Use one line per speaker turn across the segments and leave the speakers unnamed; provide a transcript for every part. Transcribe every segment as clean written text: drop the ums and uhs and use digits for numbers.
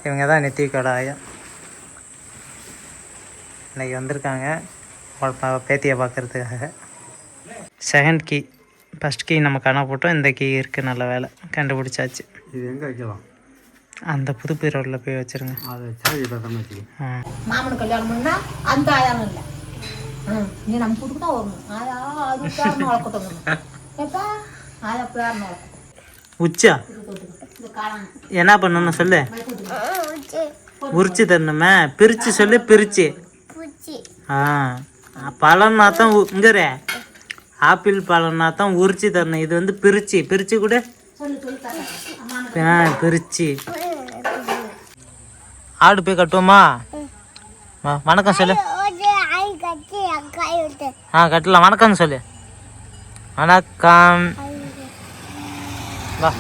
இவங்க தான் நித்திகோட ஆயா. இன்றைக்கி வந்திருக்காங்க பேத்தியை பார்க்குறதுக்காக. செகண்ட் கீ, ஃபஸ்ட் கீ நம்ம காணா போட்டோம். இந்த கீ இருக்குது, நல்ல வேலை கண்டுபிடிச்சாச்சு.
இது எங்கே வைக்கலாம்?
அந்த புதுப்பி ரோட்டில் போய் வச்சுருங்க.
அதை சார்ஜ் பார்க்காம வச்சு.
மாமனு கல்யாணம் பண்ணால் அந்த ஆயாவும் இல்லை. நீ நம்ம கூட்டுக்கு தான் வரணும். ஆயா அது பேரணும் வளர்க்கட்டும். எப்பா ஆயா பேரணும் வளர்க்கட்டும்.
உச்சா என்ன பண்ணணும் சொல்லு. உரிச்சு தரணுமே, பிரித்து சொல்லு. பிரித்து பழம்னா தான் இங்கற ஆப்பிள் பழம்னா தான் உரிச்சு தரணும். இது வந்து பிரிச்சு பிரிச்சு கூட பிரிச்சு. ஆடு போய் கட்டுவோமா? வணக்கம் சொல்லு. கட்டலாம். வணக்கம் சொல்லு. வணக்கம். வா.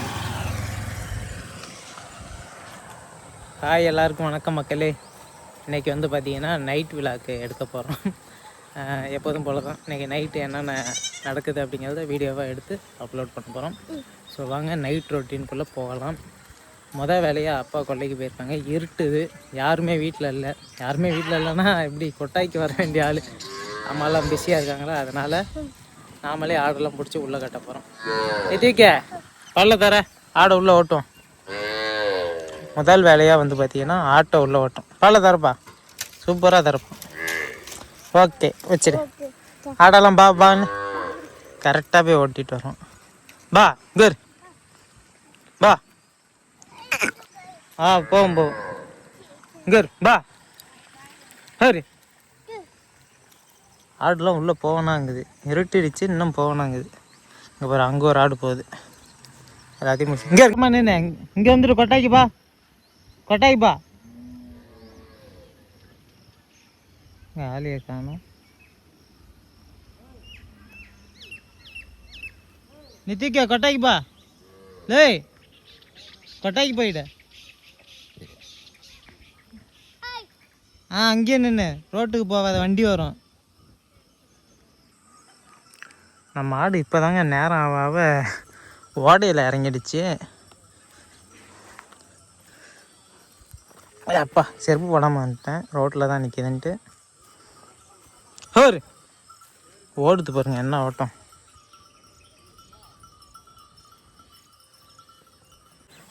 ஹாய் எல்லாருக்கும் வணக்கம் மக்களே. இன்றைக்கி வந்து பார்த்திங்கன்னா நைட் விழாக்கு எடுக்க போகிறோம். எப்போதும் போல தான் இன்றைக்கி நைட்டு என்னென்ன நடக்குது அப்படிங்கிறத வீடியோவாக எடுத்து அப்லோட் பண்ண போகிறோம். ஸோ வாங்க நைட் ரொட்டீனுக்குள்ளே போகலாம். வேலையாக அப்பா கொல்லைக்கு போயிருக்காங்க. இருட்டுது, யாருமே வீட்டில் இல்லை. யாருமே வீட்டில் இல்லைன்னா எப்படி கொட்டாய்க்கு வர வேண்டிய ஆள் அம்மாலாம் பிஸியாக இருக்காங்களா, அதனால் நாமளே ஆடெல்லாம் பிடிச்சி உள்ளே கட்ட போகிறோம். எத்திக்க பல்ல தர ஆடை உள்ளே ஓட்டும். முதல் வேலையாக வந்து பார்த்தீங்கன்னா ஆட்டோ உள்ளே ஓட்டும். பல்ல தரப்பா, சூப்பராக தரப்போம். ஓகே வச்சிரு. ஆடெல்லாம் பான்னு கரெக்டாக போய் ஓட்டிகிட்டு வரோம். பா கர் பா. போவோம் கர் பா. சரி, ஆடுலாம் உள்ளே போவேனாங்குது. இருட்டிடுச்சு, இன்னும் போவேனாங்குது. இங்கே பாரு, அங்கே ஒரு ஆடு போகுது. எல்லாத்தையும் முடிச்சு இங்கே இருக்குமா நின்று. இங்கே வந்துட்டு கொட்டாய்க்கு பா, கொட்டாய்க்கு பா. ஆலியை காணும். நித்திக்கா கொட்டாய்க்கு பா. லேய் கொட்டாய்க்கு போயிட. அங்கேயே நின்று, ரோட்டுக்கு போகாத, வண்டி வரும். நம்ம ஆடு இப்போ தாங்க நேரம் ஆக ஓடையில் இறங்கிடுச்சு. அப்பா செருப்பு போடாமல் வந்துட்டேன், ரோட்டில் தான் நிற்கிதுன்ட்டு. ஹோர் ஓடுது பாருங்க, என்ன ஓட்டம்.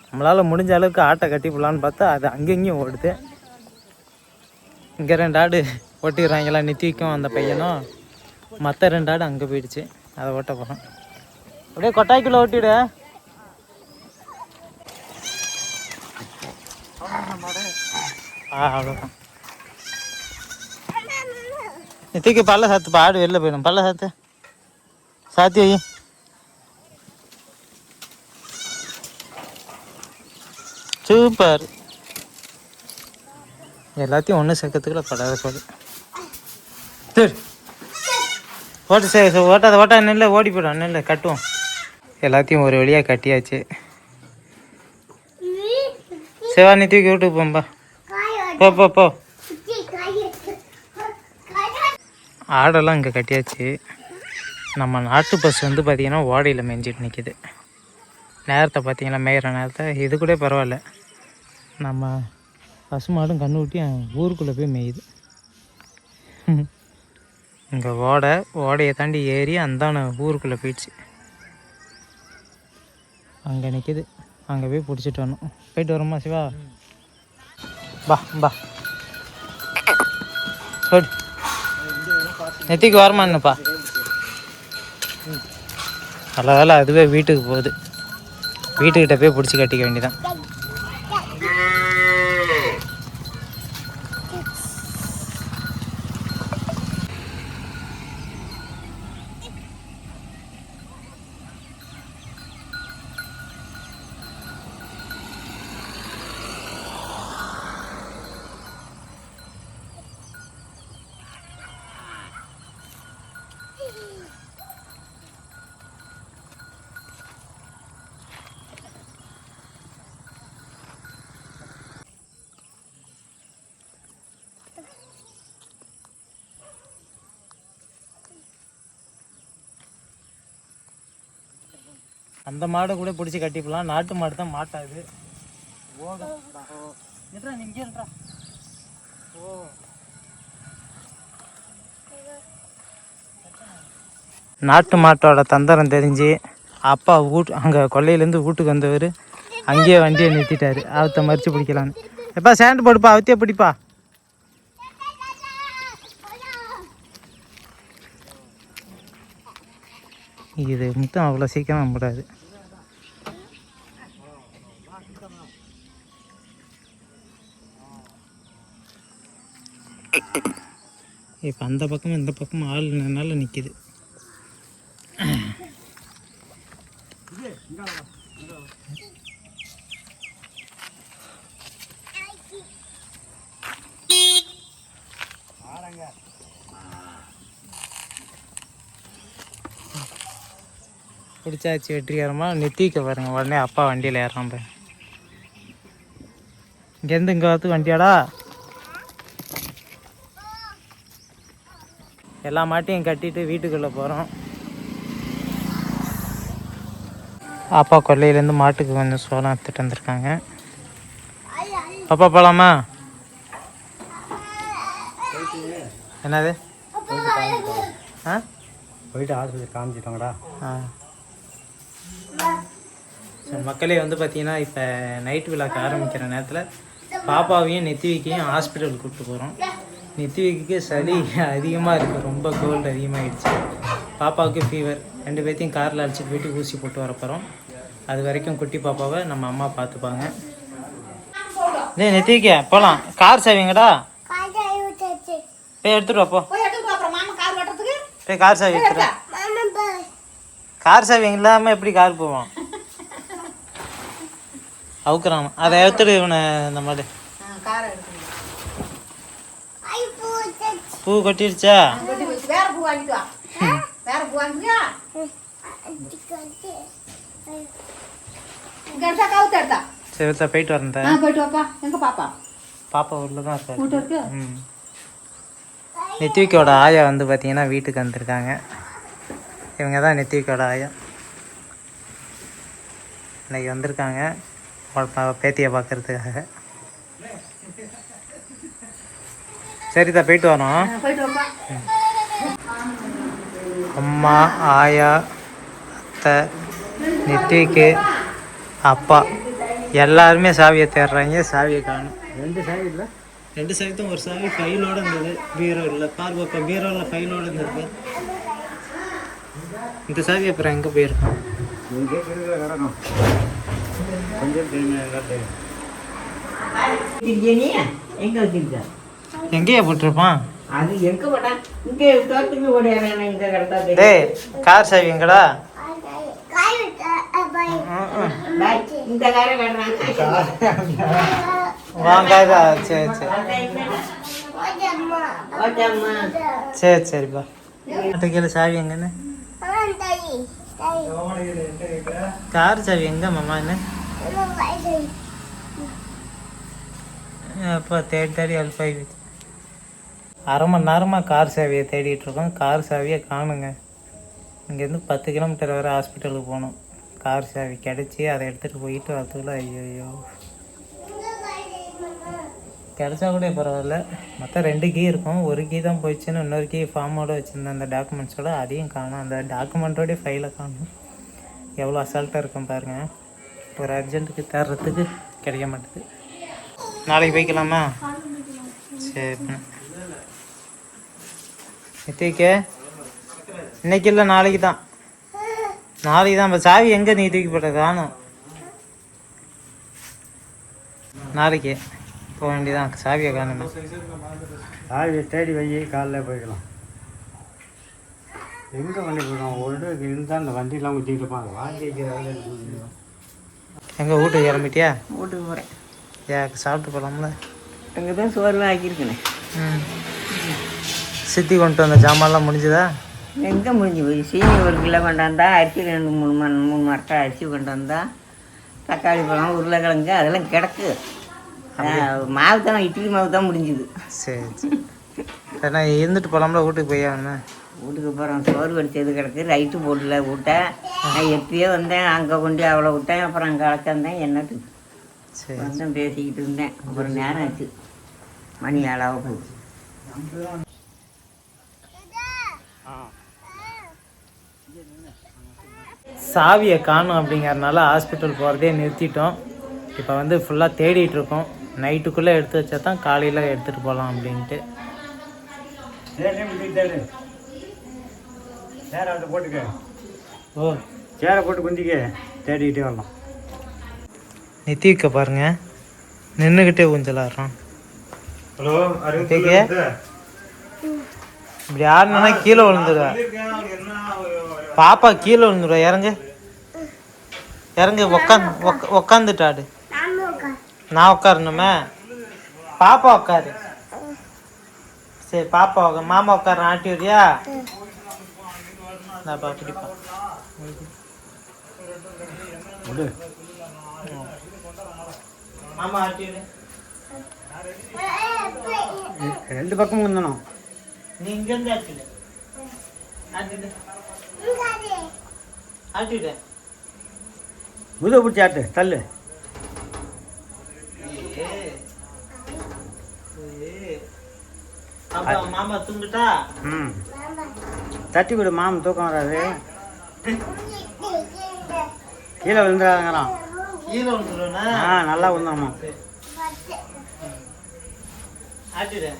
நம்மளால் முடிஞ்ச அளவுக்கு ஆட்டை கட்டி போடலான்னு பார்த்தா அது அங்கங்கேயும் ஓடுது. இங்கே 2 ஆடு ஓட்டிடுறாங்களா, நித்திக்கும் அந்த பையனும். மற்ற 2 ஆடு அங்கே போயிடுச்சு, அதை ஓட்ட போகிறோம். அப்படியே கொட்டாய்க்குள்ளே ஓட்டிவிட. அவ்வளோதான். நித்திக்கு பல்ல சாத்துப்பா, ஆடு வெளில போயிடும். பல்ல சாத்து, சாத்தி வை. சூப்பர். எல்லாத்தையும் ஒன்று சேர்க்கறதுக்குள்ள படாத போது. சரி ஓட்டு சரி, ஓட்டாத நெல்லை ஓடி போய்டும். நெல்லை கட்டுவோம். எல்லாத்தையும் ஒரு வழியாக கட்டியாச்சு. சிவானி தூக்கி வீட்டுக்கு போம்பா. போ. ஆடெல்லாம் இங்கே கட்டியாச்சு. நம்ம நாட்டு பஸ் வந்து பார்த்திங்கன்னா ஓடையில் மேய்ஞ்சிட்டு நிற்கிது. நேரத்தை பார்த்திங்கன்னா மேயிற நேரத்தை இது கூட பரவாயில்ல. நம்ம பசு மாடும் கண்ணு ஊட்டி ஊருக்குள்ளே போய் மேயுது. இங்கே ஓடையை தாண்டி ஏறி அந்தான ஊருக்குள்ளே போயிடுச்சு. அங்கே நிற்கிது, அங்கே போய் பிடிச்சிட்டு வரணும். போயிட்டு வரோமா சிவா? பா சொல். நெத்திக்கு வரமா என்னப்பா? நல்ல வேலை அதுவே வீட்டுக்கு போகுது. வீட்டுக்கிட்ட போய் பிடிச்சி கட்டிக்க வேண்டியதான். அந்த மாடை கூட பிடிச்சி கட்டிப்பலாம். நாட்டு மாடு தான் மாட்டாது. நாட்டு மாட்டோட தந்திரம் தெரிஞ்சு அப்பா அங்கே கொல்லையிலேருந்து வீட்டுக்கு வந்தவர் அங்கேயே வண்டியை நிறுத்திட்டாரு அவத்த மறித்து பிடிக்கலான்னு. எப்பா சேண்டு போடுப்பா, அவத்தையே பிடிப்பா. இது மட்டும் அவ்வளோ சீக்கிரம் நம்படாது. இப்போ அந்த பக்கமும் இந்த பக்கமும் ஆள் நின்னால நிற்கிது. பிடிச்சாச்சு வெற்றிகரமாக. நிறுத்திக்க பாருங்க, உடனே அப்பா வண்டியில் ஏறான் பாரு. இங்கேருந்து இங்கே வரத்துக்கு வண்டியாடா. எல்லா மாட்டையும் கட்டிட்டு வீட்டுக்குள்ளே போகிறோம். அப்பா கொல்லையிலேருந்து மாட்டுக்கு கொஞ்சம் சோளம் எடுத்துகிட்டு வந்திருக்காங்க. அப்பா போகலாமா? என்னது? ஆ,
போயிட்டு ஆஸ்பத்திரி காமிச்சிட்டாங்கடா.
ஆ சரி மக்களே, வந்து பார்த்தீங்கன்னா இப்போ நைட்டு விழாக்கு ஆரம்பிக்கிற நேரத்தில் பாப்பாவையும் நெத்திவிக்கையும் ஹாஸ்பிட்டலுக்கு கூப்பிட்டு போகிறோம். நெத்திவிக்கு சளி அதிகமாக இருக்குது, ரொம்ப கோல்டு அதிகமாகிடுச்சு. பாப்பாவுக்கு ஃபீவர். 2 பேர்த்தையும் காரில் அழைச்சிட்டு போயிட்டு ஊசி போட்டு வர போகிறோம். அது வரைக்கும் குட்டி பாப்பாவை நம்ம அம்மா பார்த்துப்பாங்க. நெத்திவிக்க போகலாம். கார் சாவிங்கடா, போய் எடுத்துட்டு வாப்போ. போய் கார் சாவி எடுத்துரு. கார் சாவி இல்லாமல் எப்படி கார் போவோம்? அவுக்குறான். அதை எடுத்துட்டு இவனை இந்த மாதிரி பூ கொட்டிடுச்சா? சரி போயிட்டு வரேன். பாப்பா உள்ள தான் இருக்காரு. நெத்திவிக்கோட ஆயா வந்து பார்த்தீங்கன்னா வீட்டுக்கு வந்திருக்காங்க. இவங்க தான் நெத்திவிக்கோட ஆயா. இன்னைக்கு வந்திருக்காங்க பேத்தியை பார்க்கறதுக்காக. சரிதா, போயிட்டு வரோம். அம்மா, ஆயா, அத்தை, நெத்திவிக்கு, அப்பா எல்லாருமே சாவியை தேடுறாங்க. சாவியை காணும்.
2 சாவி இல்லை,
2 சாவி தான். ஒரு சாவி ஃபைலோடு இருந்தது பீரோ இல்லை. பார் பாப்பா, பீரோவில் ஃபைலோடு இருந்தது. இந்த சாவி அப்புறம் எங்கே போயிருக்கோம்?
இங்கே இருக்கிற கிடக்கும். கொஞ்சம் தெரியும்.
எங்க வச்சிருக்க?
எங்கேயா போட்டிருப்பான்?
அது எங்க போட்டான்? இங்கே தோட்டத்துக்கு ஓடியாங்க. இங்க கிடத்தா
டேய், கார் சாவி எங்கடா?
இந்த காரை கட்டுறாங்க.
வாங்காதா? சரி சரி சரிப்பா. கேளு, சாவி எங்கன்னு? கார் சாவி எங்க மாமா? என்ன அப்போ தேடி அல்பாய் அரை மணி நேரமாக கார் சாவியை தேடிட்டு இருக்கோம். கார் சாவியை காணுங்க. இங்கேருந்து 10 கிலோமீட்டர் வரை ஹாஸ்பிட்டலுக்கு போகணும். கார் சாவி கிடச்சி அதை எடுத்துகிட்டு போயிட்டு வரதுக்குள்ள ஐயோ, கிடச்சா கூட பரவாயில்ல. மொத்தம் 2 கீ இருக்கும். ஒரு கீ தான் போயிடுச்சுன்னு இன்னொரு கீ ஃபார்மோடு வச்சுருந்தேன் அந்த டாக்குமெண்ட்ஸோடு. அதையும் காணும். அந்த டாக்குமெண்ட்டோடைய ஃபைலை காணும். எவ்வளோ அசால்ட்டாக இருக்கும் பாருங்கள். ஒரு அர்ஜென்ட்டுக்கு தேடுறதுக்கு கிடைக்க மாட்டேது. நாளைக்கு போய்க்கலாமா? சரி. நித்திக்க இன்னைக்கு இல்லை, நாளைக்கு தான். இப்போ சாவி எங்கே நீ தூக்கி போட்ட காணும்? நாளைக்கு போக வேண்டியதான். சாவியை காணுமே.
சாவியை தேடி வை, காலைல போய்க்கலாம். எங்கே வண்டி போய்க்கலாம்? ஒரு இருந்தால் அந்த வண்டியெலாம் ஊற்றிட்டு இருப்பாங்க. வாங்கி
எங்கள் வீட்டுக்கு கிளம்பிட்டியா?
வீட்டுக்கு போகிறேன்.
சாப்பிட்டு போகலாம்ல?
அங்கே தான் சோறுலாம் ஆக்கியிருக்கேனே.
சித்தி கொண்டு வந்த ஜாமான்லாம் முடிஞ்சுதா?
எங்கே முடிஞ்சு போய் சீனி 1 கிலோ கொண்டாந்தா, அரிசி 2-3 மரட்டை அரிசி கொண்டு வந்தா, தக்காளி பழம், உருளைக்கிழங்கு அதெல்லாம் கிடக்கு. மாவு தான், இட்லி மாவு தான் முடிஞ்சுது.
சரி சரி. நான் இருந்துட்டு போகலாம்ல? வீட்டுக்கு போய் ஆகணும்.
வீட்டுக்கு போகிறோம். சோறு வடித்தது கிடக்கு. ரைட்டு போட்டில் விட்டேன். நான் எப்பயோ வந்தேன். அங்கே கொண்டு அவ்வளோ விட்டேன். அப்புறம் அங்கே அழைச்சிருந்தேன். என்னது
சரி
வந்து பேசிக்கிட்டு இருந்தேன். அப்புறம் நேரம் ஆச்சு, மணி 7 ஆக போகுது.
சாவியை காணும் அப்படிங்கிறதுனால ஹாஸ்பிட்டல் போகிறதே நிறுத்திட்டோம். இப்போ வந்து ஃபுல்லாக தேடிட்டு இருக்கோம். நைட்டுக்குள்ளே எடுத்து வச்சா தான் காலையில் எடுத்துகிட்டு போகலாம் அப்படின்ட்டு.
சேரை அவட்ட போட்டுக்க,
ஓ
சேரை போட்டு குந்திக்க, தேடிக்கிட்டே வரலாம்.
நித்திக்க பாருங்க, நின்றுக்கிட்டே ஊஞ்சலாடுறான்.
ஹலோ,
நித்திக்கு இப்படி ஆடுனா கீழே விழுந்துடுவா. பாப்பா கீழே விழுந்துடுவா. இறங்கு இறங்கு, உக்காந்துட்டாடு. நான் உட்காரணுமே, பாப்பா உட்காரு. சரி பாப்பா மாமா உட்கார ஆட்டி விடியா? நான்ப்பா பிடிப்பா. மாமா ஆட்டி விடு.
ரெண்டு பக்கமும் குந்தணும்.
நீ இங்கேருந்து ஆட்டிடு. ஆட்டிடு ஆட்டிடு.
முத பிடிச்சி ஆட்டு, தள்ளு.
அப்பா மாமா தூங்கிட்டா?
ம், தட்டி விடு, மாமன் தூக்கம் வராது. கீழே விழுந்துடாங்கிறான்.
கீழே விழுந்துருவேண்ணா.
நல்லா விழுந்தாமா.
ஆட்டிடு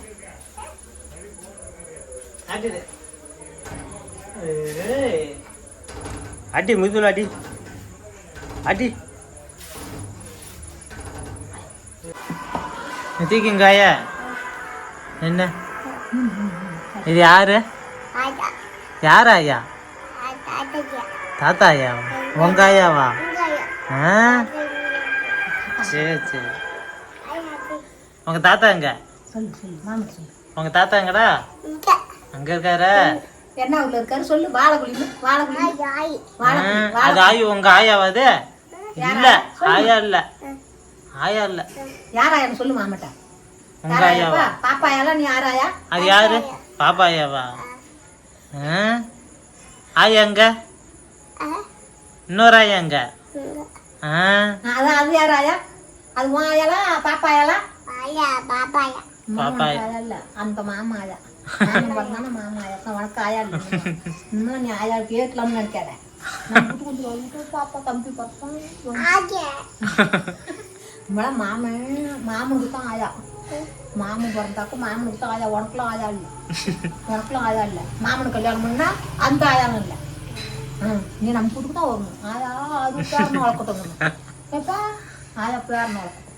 ஆட்டிடு.
அடி, முதுல அடி அடி.
நித்திக்குங்காயா என்ன இது? யாரு யார் ஐயா? தாத்தா ஐயா? உங்க ஐயாவா? ஆ சரி சரி. உங்க தாத்தா எங்க?
சொல்லு சொல்லு மாமா சொல்லு.
உங்க தாத்தா எங்கடா? அங்க இருக்காரு.
என்ன உள்ள இருக்காரு சொல்லு. வாழைக்குழி
அது ஆயு உங்க ஆயாவா? அது இல்ல, ஆயா இல்ல, ஆயா இல்ல.
யாராயான்னு சொல்லு மாமாட்ட.
உங்க ஆயாவா?
பாப்பா ஆயா, நீ யாராயா?
அது யாரு? பாப்பா ஐயாவா? ஆயா எங்க? இன்னொரு ஆயா எங்க?
அதான் அது யாராயா? அது உன் ஆயாலா பாப்பா ஆயாலா?
பாப்பா
ஆயா இல்ல, அந்த மாமா ஆயா. மாமா வரதானே மாமா ஆயா. உனக்கு ஆயா இல்லை. இன்னும் நீ ஆயா கேட்கலாம்னு நினைக்காத. பாப்பா தம்பி பார்ப்போம். மாமனுக்கு தான் ஆயா. மாமன் பிறந்தாக்கும் மாமனுக்கு தான் ஆயா. உனக்குலாம் ஆயா இல்லை, உனக்குலாம் ஆயா இல்லை. மாமனுக்கு கல்யாணம் பண்ணா அந்த ஆயாவும் இல்லை. நீ நம்ம வீட்டுக்கு தான் வரணும். ஆயா அது பேரணும் வளர்க்கட்டும். எப்பா ஆயா பேரணும் வளர்க்கட்டும்.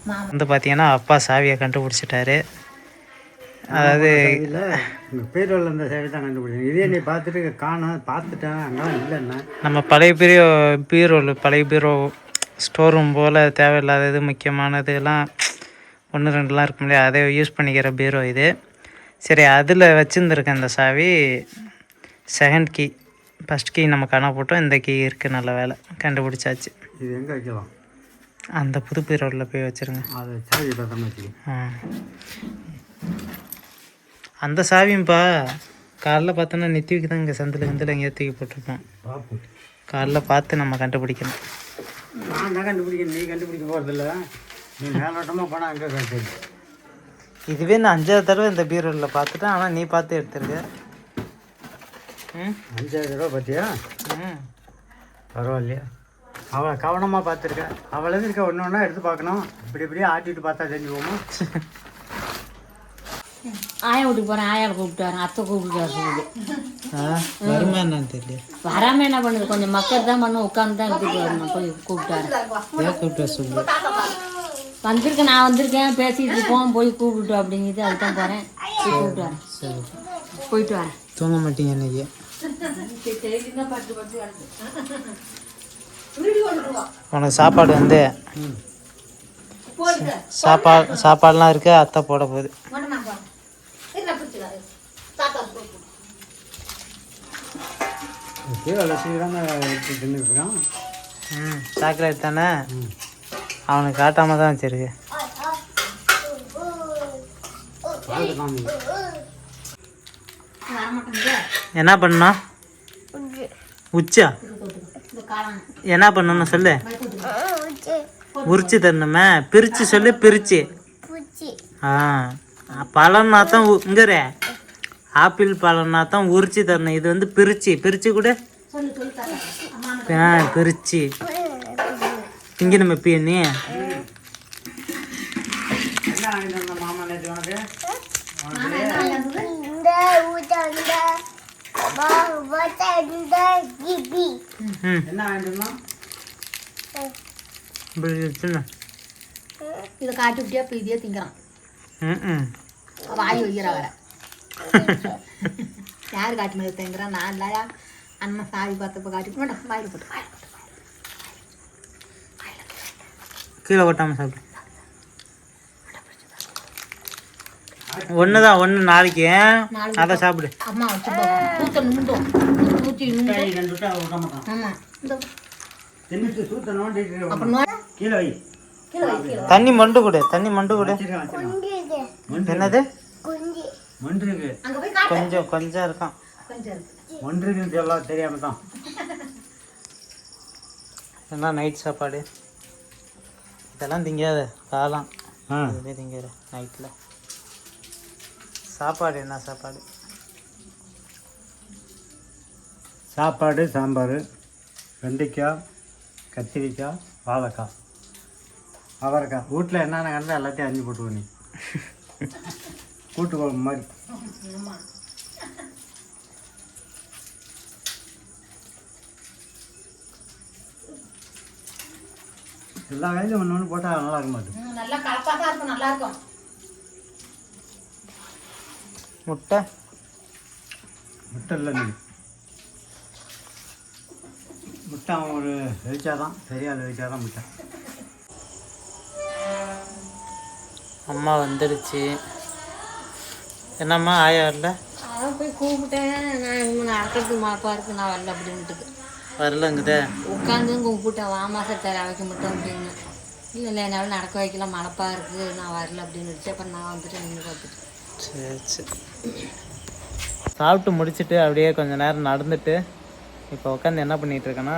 மாமன்
வந்து பார்த்தீங்கன்னா அப்பா சாவியை கண்டுபிடிச்சிட்டாரு. அதாவது
பேர் இந்த சேவை தான் கண்டுபிடிச்சேன். இதே நீ பார்த்துட்டு காணும், பார்த்துட்டேன், அங்கே இல்லைன்னா
நம்ம பழைய பழைய பீரோ ஸ்டோர் ரூம் போல் தேவையில்லாதது முக்கியமானது எல்லாம் 1-2 இருக்கும் இல்லையா, அதை யூஸ் பண்ணிக்கிற பீரோ இது. சரி, அதில் வச்சுருந்துருக்கேன் இந்த சாவி. செகண்ட் கீ, ஃபஸ்ட் கீ நம்ம காண போட்டோம். இந்த கீ இருக்குது, நல்ல வேலை கண்டுபிடிச்சாச்சு.
இது எங்கே வைக்கலாம்?
அந்த புது பீரோவில் போய் வச்சுருங்க.
அதை சாவி பார்த்தா வச்சு.
அந்த சாவியும்ப்பா காலைல பார்த்தோன்னா நித்திக்கு தான் இங்கே சந்தில் எங்கேயோ தூக்கி போட்டிருப்போம்.
பார்ப்போம்,
காலைல பார்த்து நம்ம கண்டுபிடிக்கணும்.
நான் தான் கண்டுபிடிக்கணும், நீ கண்டுபிடிக்க போகிறதில்ல. நீ மேலோட்டமாக போனால் அங்கே கிடைச்சது.
இதுவே நான் 5வது தடவை இந்த பீரோவில் பார்த்துட்டேன். ஆனால் நீ பார்த்து எடுத்துருக்க.
5வது தடவை பார்த்தியா? பரவாயில்லையா? அவளை கவனமாக பார்த்துருக்க. அவளது இருக்க ஒன்று ஒன்றா எடுத்து பார்க்கணும். இப்படியே ஆட்டிட்டு பார்த்தா தெரிஞ்சு போகும்.
ஆயா வீட்டுக்கு போகிறேன். ஆயாவை கூப்பிட்டு வரேன். அத்தை கூப்பிட்டு வர சொல்லுது.
வருமா என்னன்னு தெரியல.
வராமல் என்ன பண்ணுது? கொஞ்சம் மக்கள் தான் பண்ண உட்காந்து தான் எடுத்துட்டு வரணும். போய் கூப்பிட்டு வரேன்.
ஏன் கூப்பிட்டு வர சொல்லு?
வந்திருக்கேன், நான் வந்திருக்கேன், பேசிட்டு இருக்கோம், போய் கூப்பிட்டு அப்படிங்குது. அதுதான் போகிறேன், போய் கூப்பிட்டு வரேன்.
சரி,
போயிட்டு வரேன்.
தூங்க மாட்டீங்க இன்னைக்கு? உனக்கு சாப்பாடு வந்து சாப்பாடுலாம் இருக்கு, அத்தை போட போகுது. சாக்லேட் தானே, அவனுக்கு காட்டாம தான் வச்சிருக்கு. என்ன பண்ணா? உச்சா என்ன பண்ணணும்னு சொல்லு. உரிச்சு தரணுமே. பிரிச்சு சொல்லு. பிரிச்சு. ஆ பழம்னா தான் இங்கற ஆப்பிள் பழம்னா தான் உரிச்சு தரணும். இது வந்து பிரிச்சு. பிரிச்சு கூட பிரிச்சு திங்கணுமே நீ.
என்ன வாங்கிட்டு வந்த மாமா நேற்று உனக்கு? என்ன வாங்கிட்டு வந்தோம்?
இதை காட்டி விட்டியா பீதியா திங்கிறான். வாய் வைக்கிறா வேற. யாரு காட்டி மேலே திங்கிறான்? நான் இல்லையா அண்ணன் சாவி பார்த்தப்ப காட்டி வேண்டாம். வாயில் போட்டு
கீழே கொட்டாம சாப்பிடு. ஒண்ணுதான் ஒண்ணு நாளைக்கு அதை சாப்பிடு.
அம்மா வச்சு ஊற்றணும். ஊற்றி ஆமா
கீழே வை.
தண்ணி மண்டு கொடு. தண்ணி மண்டு கொடு. என்னது
மொன்றுக்கு
அங்கே போய் காட்டு.
கொஞ்சம் கொஞ்சம் இருக்கான்.
கொஞ்சம் இருக்கு.
ஒன்றுக்குன்னு சொல்ல தெரியாம தான்.
என்ன நைட் சாப்பாடு இதெல்லாம் திங்காத காலம்.
ஆ
இதுவே திங்கிற நைட்டில் சாப்பாடு. என்ன சாப்பாடு?
சாப்பாடு சாம்பார், வெண்டைக்காய், கத்திரிக்காய், வாழைக்காய், அவரைக்காய். வீட்டில் என்னென்ன கலந்து எல்லாத்தையும் அரிஞ்சு போட்டுருவோம். நீ கூட்டு குழம்பு மாதிரி. எல்லா வேலையும் ஒன்று ஒன்று போட்டால் நல்லா இருக்க மாட்டேன்.
நல்லா கலப்பாக தான் இருக்கும். நல்லா இருக்கும்.
முட்டை
முட்டை இல்லை நீ முட்டை அவன் ஒரு வெடிச்சாதான் சரியாக வெடிச்சாதான் முட்டை.
அம்மா வந்துடுச்சு. என்னம்மா ஆயா வரல?
அதான் போய் கூப்பிட்டேன். நான் இவங்க நடக்கிறதுக்கு மாப்பா இருக்கு, நான் வரல அப்படின்ட்டு
வரலங்குதே.
உட்காந்து கூப்பிட்டேன். வாமா சார் வைக்க மாட்டோம் அப்படின்னு. இல்லை என்னால் நடக்க வைக்கலாம், மழப்பா இருக்குது, நான் வரல அப்படின்னு வச்சு. அப்புறம் நான் வந்துட்டு நின்று பார்த்துட்டு.
சரி சரி. சாப்பிட்டு முடிச்சுட்டு அப்படியே கொஞ்சம் நேரம் நடந்துட்டு இப்போ உட்காந்து என்ன பண்ணிகிட்ருக்கேன்னா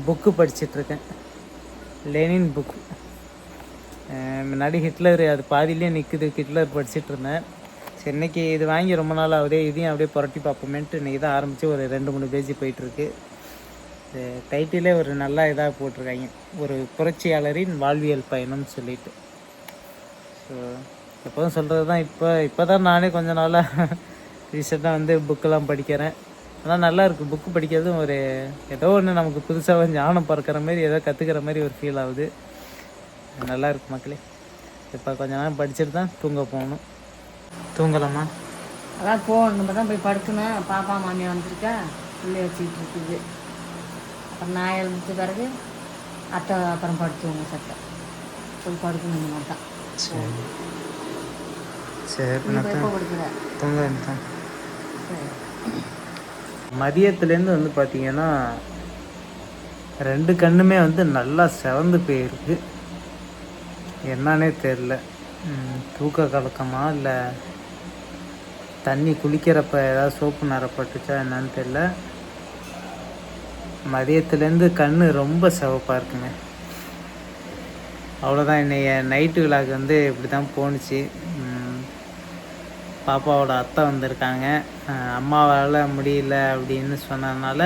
புக்கு படிச்சிட்ருக்கேன். Lenin book. முன்னாடி ஹிட்லர் அது பாதியிலே நிற்குது. ஹிட்லர் படிச்சுட்டு இருந்தேன். சரி இன்னைக்கு இது வாங்கி ரொம்ப நாள் ஆகுதே, இதையும் அப்படியே புரட்டி பார்ப்போமேன்ட்டு இன்றைக்கி தான் ஆரம்பித்து ஒரு 2-3 பேஜ் போயிட்டுருக்கு. டைட்டிலே ஒரு நல்லா இதாக போட்டிருக்காங்க, ஒரு புரட்சியாளரின் வாழ்வியல் பயணம்னு சொல்லிட்டு. ஸோ எப்போதும் சொல்கிறது தான். இப்போ தான் நானே கொஞ்ச நாளாக ரீசெண்டாக வந்து புக்கெல்லாம் படிக்கிறேன். ஆனால் நல்லா இருக்குது புக்கு படிக்கிறதும். ஒரு ஏதோ ஒன்று நமக்கு புதுசாக ஞானம் பறக்கிற மாதிரி, ஏதோ கற்றுக்கிற மாதிரி ஒரு ஃபீல் ஆகுது. நல்லா இருக்கு மக்களே. இப்போ கொஞ்ச நேரம் படிச்சுட்டு தான் தூங்க போகணும். தூங்கலாமா?
அதான் போகணும். நம்ம தான் போய் படுக்கணும். பாப்பா மாமியா வந்திருக்கா, உள்ளே வச்சுக்கிட்டு இருக்குது. அப்புறம் நான் எழுந்துட்ட பிறகு அத்தை அப்புறம் படுத்துவோங்க. சட்டை போய் படுக்கணும். இந்த மாதிரி தான்.
சரி சரி.
எப்போ படுக்கிற?
தூங்க தான்.
சரி.
மதியத்துலேருந்து வந்து பார்த்திங்கன்னா 2 கண்ணுமே வந்து நல்லா செவந்து போயிருக்கு. என்னன்னே தெரில. தூக்க கலக்கமா இல்லை தண்ணி குளிக்கிறப்ப ஏதாவது சோப்பு நிறப்பட்டுச்சா என்னன்னு தெரில. மதியத்துலேருந்து கண் ரொம்ப சிவப்பாக இருக்குங்க. அவ்வளோதான். இன்னைய நைட்டு விழாக்கு வந்து இப்படி தான் போணுச்சு. பாப்பாவோட அத்தை வந்திருக்காங்க. அம்மாவால் முடியல அப்படின்னு சொன்னதுனால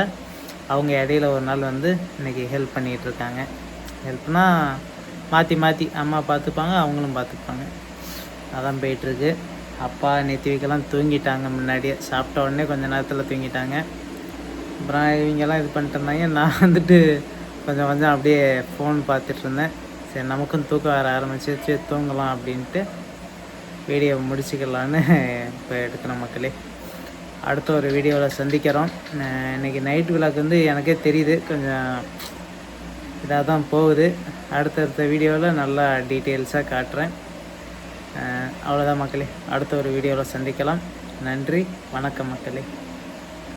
அவங்க இடையில ஒரு நாள் வந்து இன்றைக்கி ஹெல்ப் பண்ணிகிட்ருக்காங்க. ஹெல்ப்னால் மாற்றி மாற்றி அம்மா பார்த்துப்பாங்க, அவங்களும் பார்த்துப்பாங்க. அதான் போயிட்டுருக்கு. அப்பா நேற்று வீக்கெல்லாம் தூங்கிட்டாங்க. முன்னாடியே சாப்பிட்ட உடனே கொஞ்சம் நேரத்தில் தூங்கிட்டாங்க. அப்புறம் இவங்கெல்லாம் இது பண்ணிட்டு இருந்தாங்க. நான் வந்துட்டு கொஞ்சம் கொஞ்சம் அப்படியே ஃபோன் பார்த்துட்ருந்தேன். சரி நமக்கும் தூக்கம் வர ஆரம்பிச்சிச்சு, தூங்கலாம் அப்படின்ட்டு வீடியோ முடிச்சுக்கலான்னு இப்போ எடுக்கணும் மக்களே. அடுத்த ஒரு வீடியோவில் சந்திக்கிறோம். இன்றைக்கி நைட் விழாக்கு வந்து எனக்கே தெரியுது கொஞ்சம் இதாக தான் போகுது. அடுத்தடுத்த வீடியோவில் நல்லா டீட்டெயில்ஸாக காட்டுறேன். அவ்வளோதான் மக்களே. அடுத்த ஒரு வீடியோவில் சந்திக்கலாம். நன்றி, வணக்கம் மக்களே.